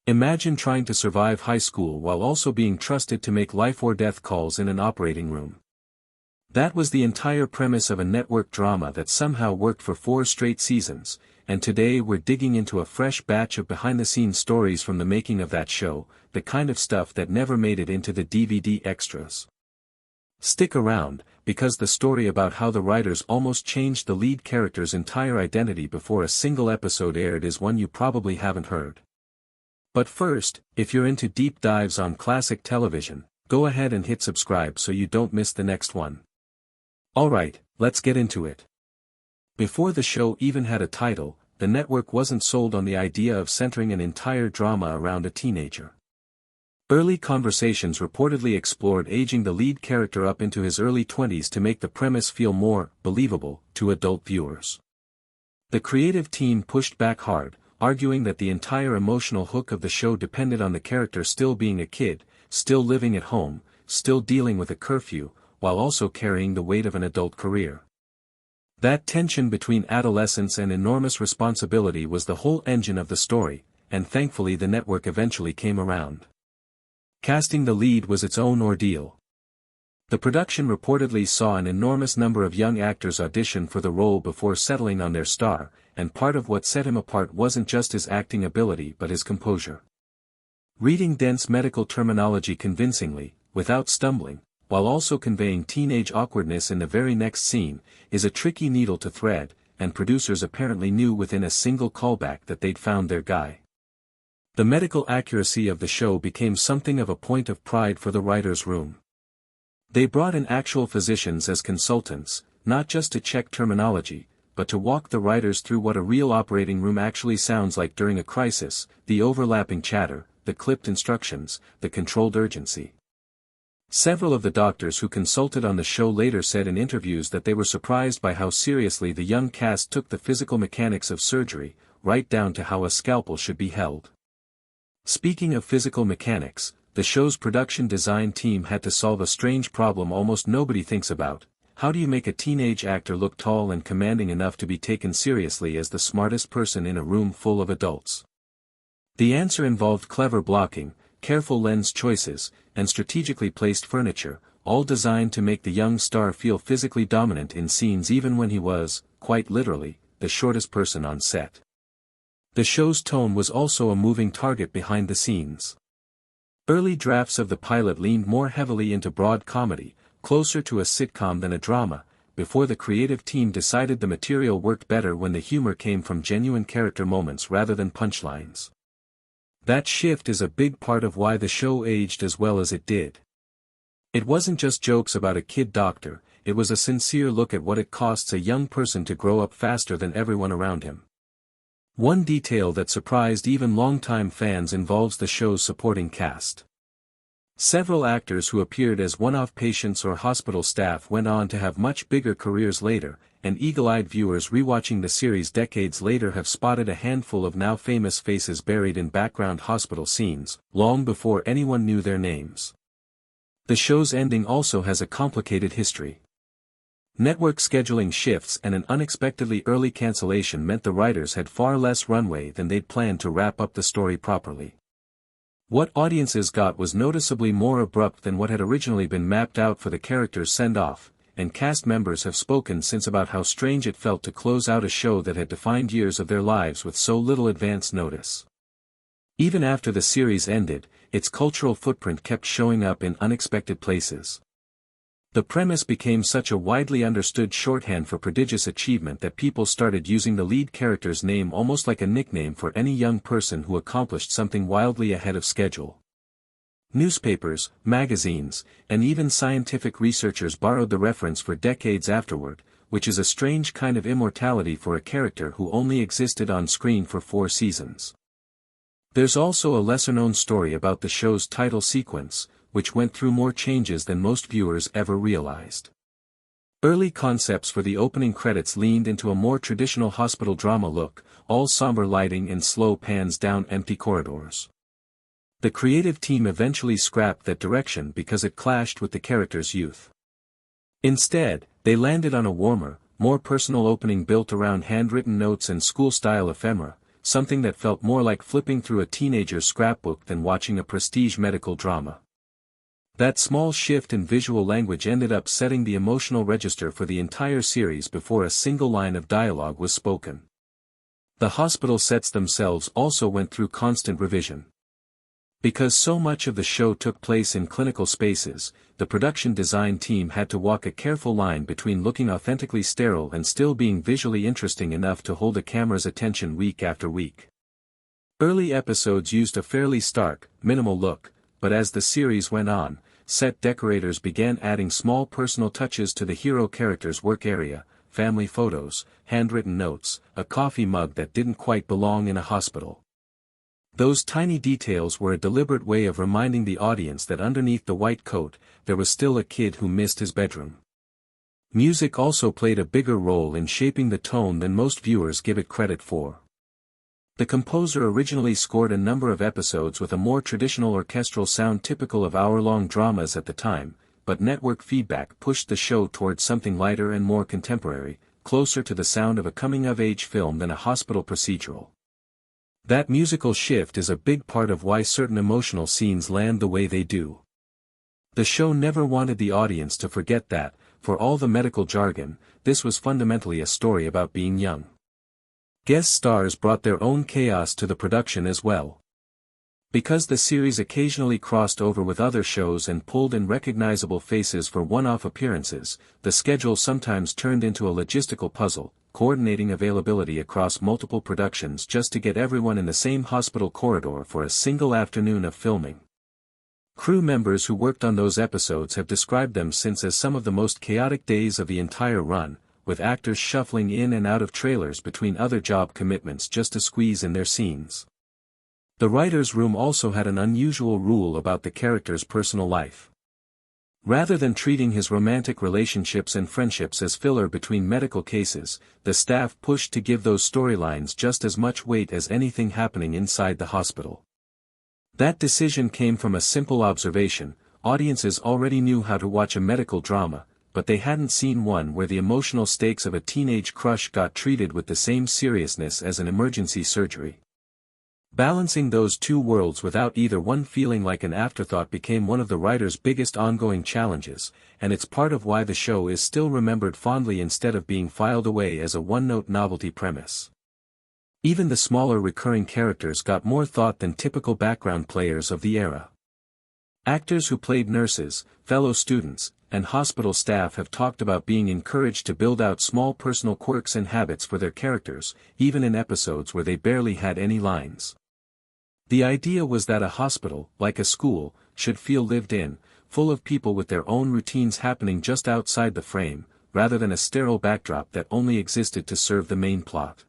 Imagine trying to survive high school while also being trusted to make life-or-death calls in an operating room. That was the entire premise of a network drama that somehow worked for 4 straight seasons, and today we're digging into a fresh batch of behind-the-scenes stories from the making of that show, the kind of stuff that never made it into the DVD extras. Stick around, because the story about how the writers almost changed the lead character's entire identity before a single episode aired is one you probably haven't heard. But first, if you're into deep dives on classic television, go ahead and hit subscribe so you don't miss the next one. Alright, let's get into it. Before the show even had a title, the network wasn't sold on the idea of centering an entire drama around a teenager. Early conversations reportedly explored aging the lead character up into his early 20s to make the premise feel more believable to adult viewers. The creative team pushed back hard, arguing that the entire emotional hook of the show depended on the character still being a kid, still living at home, still dealing with a curfew, while also carrying the weight of an adult career. That tension between adolescence and enormous responsibility was the whole engine of the story, and thankfully the network eventually came around. Casting the lead was its own ordeal. The production reportedly saw an enormous number of young actors audition for the role before settling on their star, and part of what set him apart wasn't just his acting ability but his composure. Reading dense medical terminology convincingly, without stumbling, while also conveying teenage awkwardness in the very next scene, is a tricky needle to thread, and producers apparently knew within a single callback that they'd found their guy. The medical accuracy of the show became something of a point of pride for the writers' room. They brought in actual physicians as consultants, not just to check terminology, but to walk the writers through what a real operating room actually sounds like during a crisis, the overlapping chatter, the clipped instructions, the controlled urgency. Several of the doctors who consulted on the show later said in interviews that they were surprised by how seriously the young cast took the physical mechanics of surgery, right down to how a scalpel should be held. Speaking of physical mechanics, the show's production design team had to solve a strange problem almost nobody thinks about: how do you make a teenage actor look tall and commanding enough to be taken seriously as the smartest person in a room full of adults? The answer involved clever blocking, careful lens choices, and strategically placed furniture, all designed to make the young star feel physically dominant in scenes even when he was, quite literally, the shortest person on set. The show's tone was also a moving target behind the scenes. Early drafts of the pilot leaned more heavily into broad comedy, closer to a sitcom than a drama, before the creative team decided the material worked better when the humor came from genuine character moments rather than punchlines. That shift is a big part of why the show aged as well as it did. It wasn't just jokes about a kid doctor, it was a sincere look at what it costs a young person to grow up faster than everyone around him. One detail that surprised even longtime fans involves the show's supporting cast. Several actors who appeared as one-off patients or hospital staff went on to have much bigger careers later, and eagle-eyed viewers rewatching the series decades later have spotted a handful of now famous faces buried in background hospital scenes, long before anyone knew their names. The show's ending also has a complicated history. Network scheduling shifts and an unexpectedly early cancellation meant the writers had far less runway than they'd planned to wrap up the story properly. What audiences got was noticeably more abrupt than what had originally been mapped out for the characters' send-off, and cast members have spoken since about how strange it felt to close out a show that had defined years of their lives with so little advance notice. Even after the series ended, its cultural footprint kept showing up in unexpected places. The premise became such a widely understood shorthand for prodigious achievement that people started using the lead character's name almost like a nickname for any young person who accomplished something wildly ahead of schedule. Newspapers, magazines, and even scientific researchers borrowed the reference for decades afterward, which is a strange kind of immortality for a character who only existed on screen for 4 seasons. There's also a lesser-known story about the show's title sequence, which went through more changes than most viewers ever realized. Early concepts for the opening credits leaned into a more traditional hospital drama look, all somber lighting and slow pans down empty corridors. The creative team eventually scrapped that direction because it clashed with the character's youth. Instead, they landed on a warmer, more personal opening built around handwritten notes and school-style ephemera, something that felt more like flipping through a teenager's scrapbook than watching a prestige medical drama. That small shift in visual language ended up setting the emotional register for the entire series before a single line of dialogue was spoken. The hospital sets themselves also went through constant revision. Because so much of the show took place in clinical spaces, the production design team had to walk a careful line between looking authentically sterile and still being visually interesting enough to hold a camera's attention week after week. Early episodes used a fairly stark, minimal look, but as the series went on, set decorators began adding small personal touches to the hero character's work area, family photos, handwritten notes, a coffee mug that didn't quite belong in a hospital. Those tiny details were a deliberate way of reminding the audience that underneath the white coat, there was still a kid who missed his bedroom. Music also played a bigger role in shaping the tone than most viewers give it credit for. The composer originally scored a number of episodes with a more traditional orchestral sound typical of hour-long dramas at the time, but network feedback pushed the show towards something lighter and more contemporary, closer to the sound of a coming-of-age film than a hospital procedural. That musical shift is a big part of why certain emotional scenes land the way they do. The show never wanted the audience to forget that, for all the medical jargon, this was fundamentally a story about being young. Guest stars brought their own chaos to the production as well. Because the series occasionally crossed over with other shows and pulled in recognizable faces for one-off appearances, the schedule sometimes turned into a logistical puzzle, coordinating availability across multiple productions just to get everyone in the same hospital corridor for a single afternoon of filming. Crew members who worked on those episodes have described them since as some of the most chaotic days of the entire run, with actors shuffling in and out of trailers between other job commitments just to squeeze in their scenes. The writer's room also had an unusual rule about the character's personal life. Rather than treating his romantic relationships and friendships as filler between medical cases, the staff pushed to give those storylines just as much weight as anything happening inside the hospital. That decision came from a simple observation: audiences already knew how to watch a medical drama, but they hadn't seen one where the emotional stakes of a teenage crush got treated with the same seriousness as an emergency surgery. Balancing those two worlds without either one feeling like an afterthought became one of the writer's biggest ongoing challenges, and it's part of why the show is still remembered fondly instead of being filed away as a one-note novelty premise. Even the smaller recurring characters got more thought than typical background players of the era. Actors who played nurses, fellow students, and hospital staff have talked about being encouraged to build out small personal quirks and habits for their characters, even in episodes where they barely had any lines. The idea was that a hospital, like a school, should feel lived in, full of people with their own routines happening just outside the frame, rather than a sterile backdrop that only existed to serve the main plot.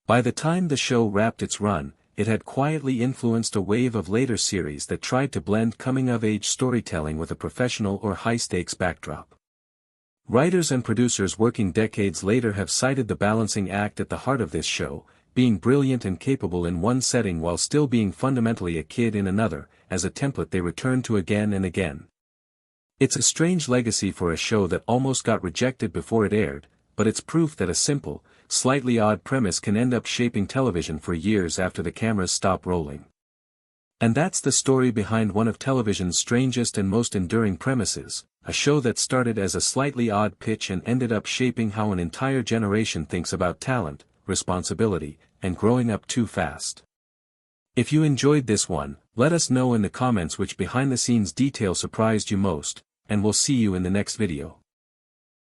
By the time the show wrapped its run, it had quietly influenced a wave of later series that tried to blend coming-of-age storytelling with a professional or high-stakes backdrop. Writers and producers working decades later have cited the balancing act at the heart of this show, being brilliant and capable in one setting while still being fundamentally a kid in another, as a template they return to again and again. It's a strange legacy for a show that almost got rejected before it aired, but it's proof that a simple, slightly odd premise can end up shaping television for years after the cameras stop rolling. And that's the story behind one of television's strangest and most enduring premises, a show that started as a slightly odd pitch and ended up shaping how an entire generation thinks about talent, responsibility, and growing up too fast. If you enjoyed this one, let us know in the comments which behind-the-scenes detail surprised you most, and we'll see you in the next video.